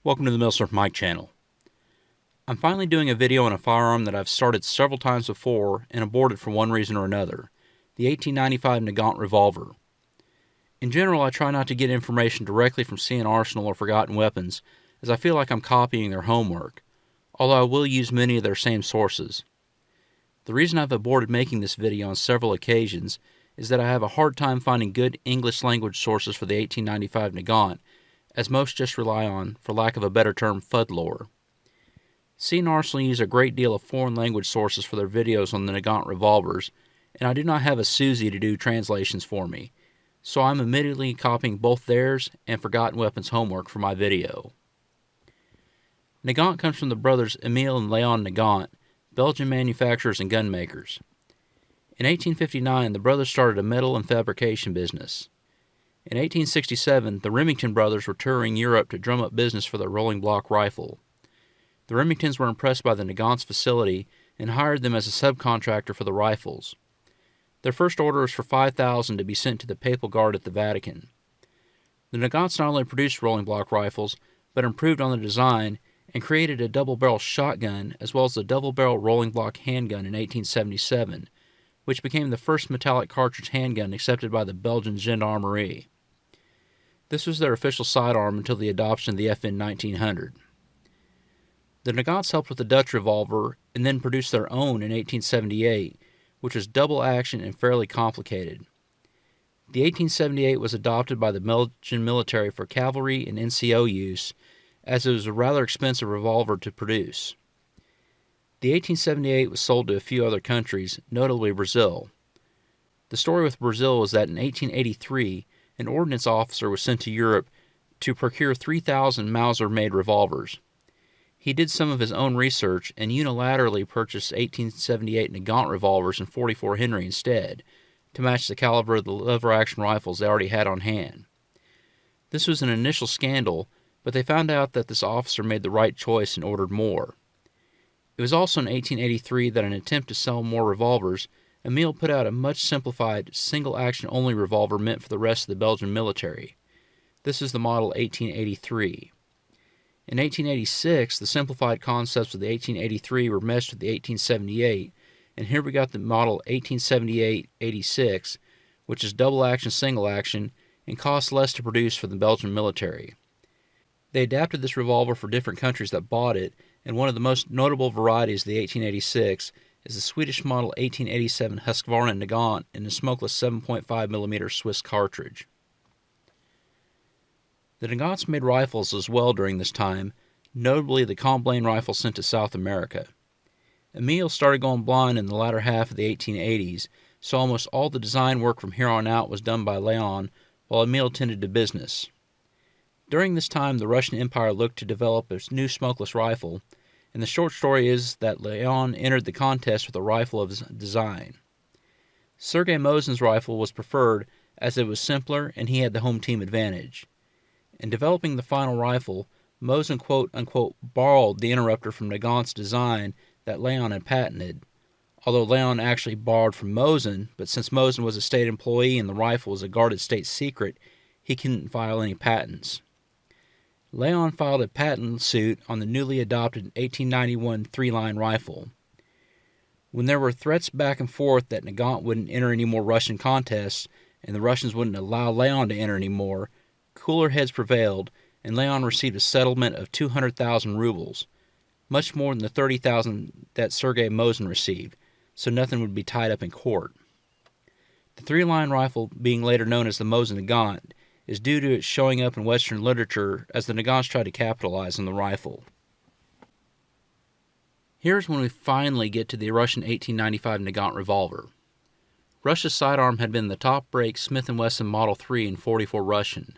Welcome to the Milsurf Mike channel. I'm finally doing a video on a firearm that I've started several times before and aborted for one reason or another, the 1895 Nagant Revolver. In general, I try not to get information directly from C&rsenal or Forgotten Weapons, as I feel like I'm copying their homework, although I will use many of their same sources. The reason I've aborted making this video on several occasions is that I have a hard time finding good English language sources for the 1895 Nagant, as most just rely on, for lack of a better term, FUDD lore. C&rsenal use a great deal of foreign language sources for their videos on the Nagant revolvers, and I do not have a Susie to do translations for me, so I'm immediately copying both theirs and Forgotten Weapons homework for my video. Nagant comes from the brothers Emile and Leon Nagant, Belgian manufacturers and gun makers. In 1859, the brothers started a metal and fabrication business. In 1867, the Remington brothers were touring Europe to drum up business for their rolling block rifle. The Remingtons were impressed by the Nagant's facility and hired them as a subcontractor for the rifles. Their first order was for 5,000 to be sent to the Papal Guard at the Vatican. The Nagants not only produced rolling block rifles, but improved on the design and created a double-barrel shotgun as well as a double-barrel rolling block handgun in 1877, which became the first metallic cartridge handgun accepted by the Belgian Gendarmerie. This was their official sidearm until the adoption of the FN 1900. The Nagants helped with the Dutch revolver and then produced their own in 1878, which was double action and fairly complicated. The 1878 was adopted by the Belgian military for cavalry and NCO use, as it was a rather expensive revolver to produce. The 1878 was sold to a few other countries, notably Brazil. The story with Brazil was that in 1883, an ordnance officer was sent to Europe to procure 3,000 Mauser-made revolvers. He did some of his own research and unilaterally purchased 1878 Nagant revolvers and 44 Henry instead, to match the caliber of the lever-action rifles they already had on hand. This was an initial scandal, but they found out that this officer made the right choice and ordered more. It was also in 1883 that in an attempt to sell more revolvers, Emile put out a much simplified, single-action-only revolver meant for the rest of the Belgian military. This is the model 1883. In 1886, the simplified concepts of the 1883 were meshed with the 1878, and here we got the model 1878-86, which is double-action, single-action, and costs less to produce for the Belgian military. They adapted this revolver for different countries that bought it, and one of the most notable varieties of the 1886 is the Swedish model 1887 Husqvarna Nagant in a smokeless 7.5mm Swiss cartridge. The Nagants made rifles as well during this time, notably the Comblain rifle sent to South America. Emile started going blind in the latter half of the 1880s, so almost all the design work from here on out was done by Leon, while Emile tended to business. During this time, the Russian Empire looked to develop a new smokeless rifle, and the short story is that Leon entered the contest with a rifle of his design. Sergei Mosin's rifle was preferred as it was simpler and he had the home team advantage. In developing the final rifle, Mosin quote-unquote borrowed the interrupter from Nagant's design that Leon had patented, although Leon actually borrowed from Mosin, but since Mosin was a state employee and the rifle was a guarded state secret, he couldn't file any patents. Leon filed a patent suit on the newly adopted 1891 three-line rifle. When there were threats back and forth that Nagant wouldn't enter any more Russian contests and the Russians wouldn't allow Leon to enter any more, cooler heads prevailed, and Leon received a settlement of 200,000 rubles, much more than the 30,000 that Sergei Mosin received, so nothing would be tied up in court. The three-line rifle, being later known as the Mosin Nagant, is due to its showing up in Western literature as the Nagants tried to capitalize on the rifle. Here's when we finally get to the Russian 1895 Nagant revolver. Russia's sidearm had been the top-break Smith & Wesson Model 3 in .44 Russian.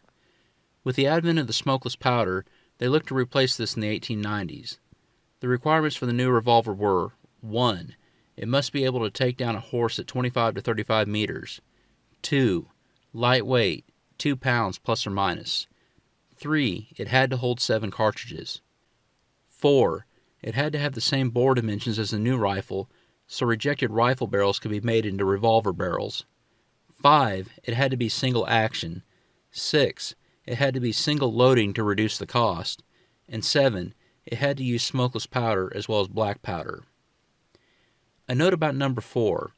With the advent of the smokeless powder, they looked to replace this in the 1890s. The requirements for the new revolver were: 1. It must be able to take down a horse at 25 to 35 meters. 2. Lightweight, 2 pounds plus or minus. 3. It had to hold 7 cartridges. 4. It had to have the same bore dimensions as the new rifle, so rejected rifle barrels could be made into revolver barrels. 5. It had to be single action. 6. It had to be single loading to reduce the cost. and 7, it had to use smokeless powder as well as black powder. A note about number 4.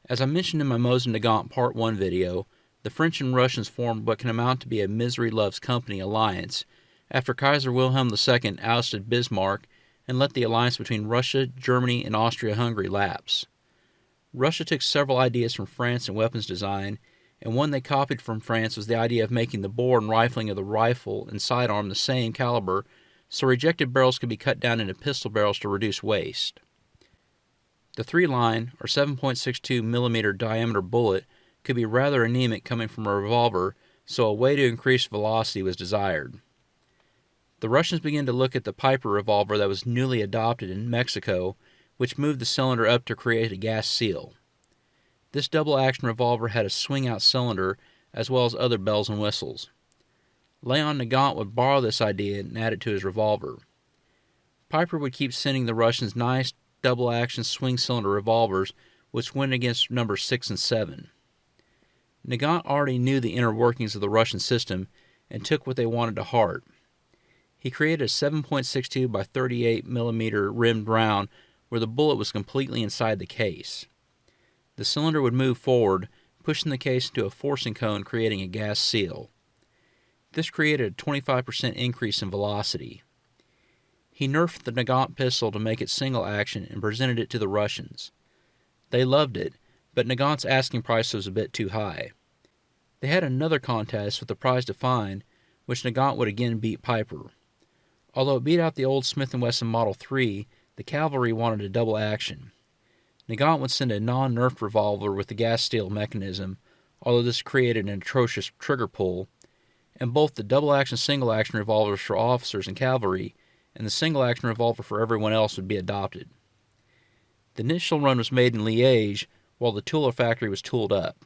As I mentioned in my Mosin Nagant Part 1 video, the French and Russians formed what can amount to be a misery loves company alliance after Kaiser Wilhelm II ousted Bismarck and let the alliance between Russia, Germany, and Austria-Hungary lapse. Russia took several ideas from France in weapons design, and one they copied from France was the idea of making the bore and rifling of the rifle and sidearm the same caliber so rejected barrels could be cut down into pistol barrels to reduce waste. The 3-line, or 7.62 mm diameter bullet could be rather anemic coming from a revolver, so a way to increase velocity was desired. The Russians began to look at the Piper revolver that was newly adopted in Mexico, which moved the cylinder up to create a gas seal. This double-action revolver had a swing-out cylinder as well as other bells and whistles. Leon Nagant would borrow this idea and add it to his revolver. Piper would keep sending the Russians nice double-action swing-cylinder revolvers, which went against numbers 6 and 7. Nagant already knew the inner workings of the Russian system and took what they wanted to heart. He created a 7.62 by 38 mm rimmed round where the bullet was completely inside the case. The cylinder would move forward, pushing the case into a forcing cone, creating a gas seal. This created a 25% increase in velocity. He nerfed the Nagant pistol to make it single action and presented it to the Russians. They loved it, but Nagant's asking price was a bit too high. They had another contest with the prize to find, which Nagant would again beat Piper. Although it beat out the old Smith & Wesson Model 3, the cavalry wanted a double action. Nagant would send a non-nerfed revolver with the gas steel mechanism, although this created an atrocious trigger pull, and both the double-action single-action revolvers for officers and cavalry and the single-action revolver for everyone else would be adopted. The initial run was made in Liège, while the tooler factory was tooled up.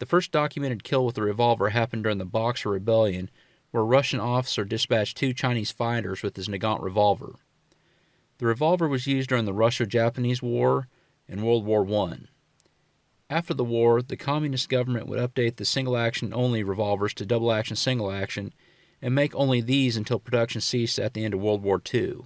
The first documented kill with the revolver happened during the Boxer Rebellion, where a Russian officer dispatched 2 Chinese fighters with his Nagant revolver. The revolver was used during the Russo-Japanese War and World War I. After the war, the communist government would update the single-action only revolvers to double-action single-action and make only these until production ceased at the end of World War II.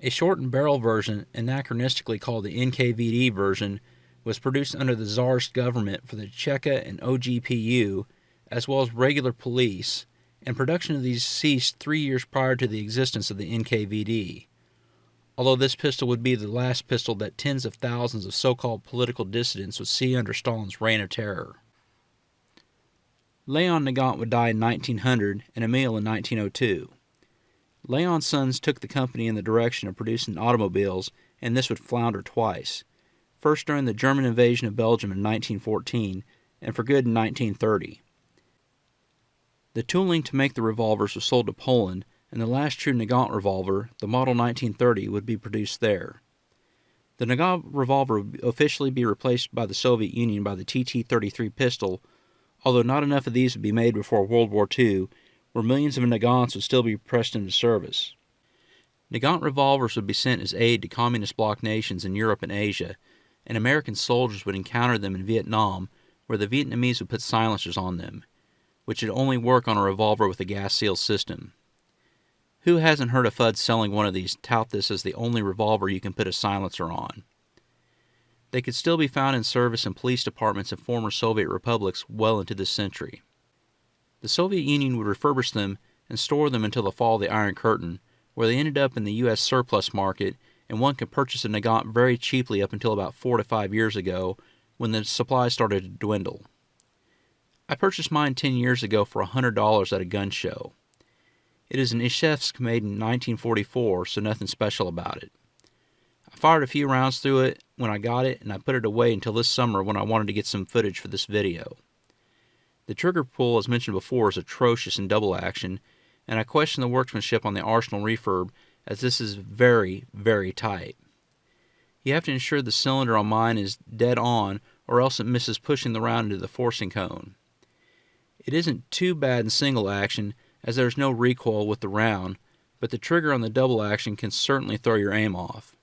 A shortened barrel version, anachronistically called the NKVD version, was produced under the Tsarist government for the Cheka and OGPU, as well as regular police, and production of these ceased 3 years prior to the existence of the NKVD. Although this pistol would be the last pistol that tens of thousands of so-called political dissidents would see under Stalin's reign of terror. Leon Nagant would die in 1900 and Emil in 1902. Leon's sons took the company in the direction of producing automobiles, and this would flounder twice. First during the German invasion of Belgium in 1914, and for good in 1930. The tooling to make the revolvers was sold to Poland, and the last true Nagant revolver, the Model 1930, would be produced there. The Nagant revolver would officially be replaced by the Soviet Union by the TT-33 pistol, although not enough of these would be made before World War II, where millions of Nagants would still be pressed into service. Nagant revolvers would be sent as aid to communist bloc nations in Europe and Asia, and American soldiers would encounter them in Vietnam, where the Vietnamese would put silencers on them, which would only work on a revolver with a gas seal system. Who hasn't heard of FUDD selling one of these tout this as the only revolver you can put a silencer on? They could still be found in service in police departments in former Soviet republics well into this century. The Soviet Union would refurbish them and store them until the fall of the Iron Curtain, where they ended up in the U.S. surplus market, and one could purchase a Nagant very cheaply up until about 4 to 5 years ago, when the supply started to dwindle. I purchased mine 10 years ago for $100 at a gun show. It is an Ishevsk made in 1944, so nothing special about it. I fired a few rounds through it when I got it, and I put it away until this summer when I wanted to get some footage for this video. The trigger pull, as mentioned before, is atrocious in double action, and I question the workmanship on the Arsenal refurb, as this is very, very tight. You have to ensure the cylinder on mine is dead on, or else it misses pushing the round into the forcing cone. It isn't too bad in single action, as there is no recoil with the round, but the trigger on the double action can certainly throw your aim off.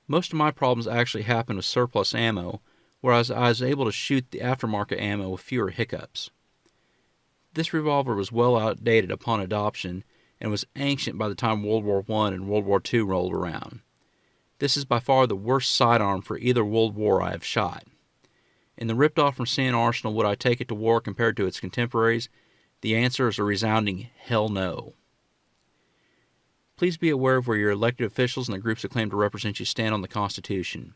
Most of my problems actually happen with surplus ammo, whereas I was able to shoot the aftermarket ammo with fewer hiccups. This revolver was well outdated upon adoption and was ancient by the time World War I and World War II rolled around. This is by far the worst sidearm for either World War I have shot. In the ripped off from C&r Arsenal, would I take it to war compared to its contemporaries? The answer is a resounding hell no. Please be aware of where your elected officials and the groups that claim to represent you stand on the Constitution.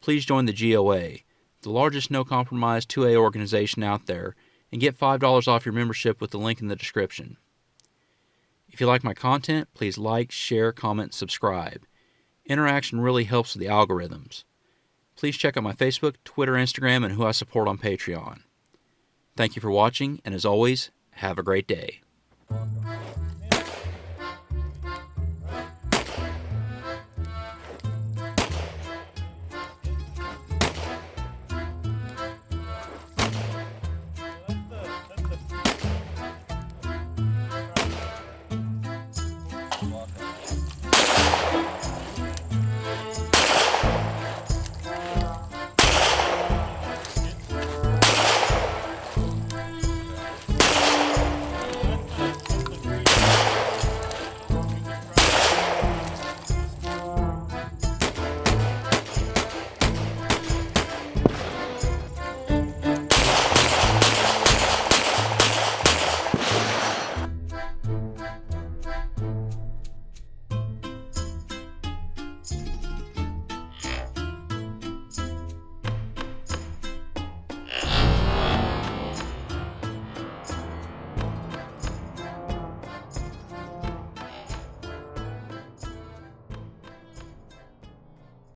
Please join the GOA, the largest no-compromise 2A organization out there, and get $5 off your membership with the link in the description. If you like my content, please like, share, comment, subscribe. Interaction really helps with the algorithms. Please check out my Facebook, Twitter, Instagram, and who I support on Patreon. Thank you for watching, and as always, have a great day.